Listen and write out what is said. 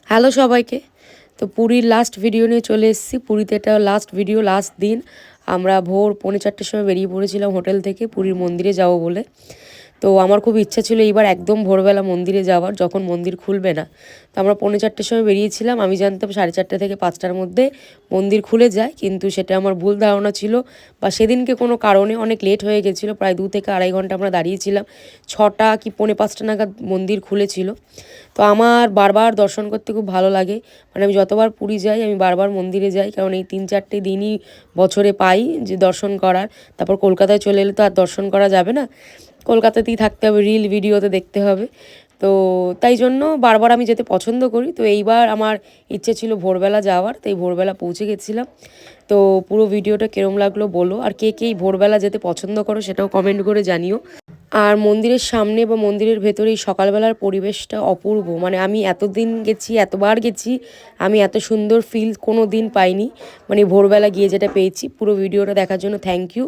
Hello সবাইকে। তো পুরীর লাস্ট ভিডিও নিয়ে চলে এসেছি। পুরীতে এটা লাস্ট ভিডিও, লাস্ট দিন। আমরা ভোর 3:45-র সময় বেরিয়ে পড়েছিলাম হোটেল থেকে পুরীর মন্দিরে যাব বলে। তো আমার খুব ইচ্ছা ছিল এইবার একদম ভোরবেলা মন্দিরে যাওয়ার, যখন মন্দির খুলবে না। তো আমরা 4:45-র সময় বেরিয়েছিলাম। আমি জানতাম 4:30 থেকে 5টার মধ্যে মন্দির খুলে যায়, কিন্তু সেটা আমার ভুল ধারণা ছিল। বা সেদিনকে কোনো কারণে অনেক লেট হয়ে গেছিলো, প্রায় 2 থেকে আড়াই ঘন্টা আমরা দাঁড়িয়েছিলাম। 6টা কি 4:45 নাগাদ মন্দির খুলেছিল। তো আমার বারবার দর্শন করতে খুব ভালো লাগে। মানে আমি যতবার পুরী যাই আমি বারবার মন্দিরে যাই, কারণ এই 3-4টে দিনই বছরে পাই যে দর্শন করার। তারপর কলকাতায় চলে এলে তো আর দর্শন করা যাবে না, কলকাতাতেই থাকতে হবে, রিল ভিডিওতে দেখতে হবে। তো তাই জন্য বারবার আমি যেতে পছন্দ করি। তো এইবার আমার ইচ্ছে ছিল ভোরবেলা যাওয়ার, তাই ভোরবেলা পৌঁছে গেছিলাম। তো পুরো ভিডিওটা কীরম লাগলো বলো, আর কে কে ভোরবেলা যেতে পছন্দ করো সেটাও কমেন্ট করে জানিও। আর মন্দিরের সামনে বা মন্দিরের ভেতরে এই সকালবেলার পরিবেশটা অপূর্ব। মানে আমি এতদিন গেছি, এতবার গেছি, আমি এত সুন্দর ফিল কোনো দিন পাইনি। মানে ভোরবেলা গিয়ে যেটা পেয়েছি। পুরো ভিডিওটা দেখার জন্য থ্যাংক ইউ।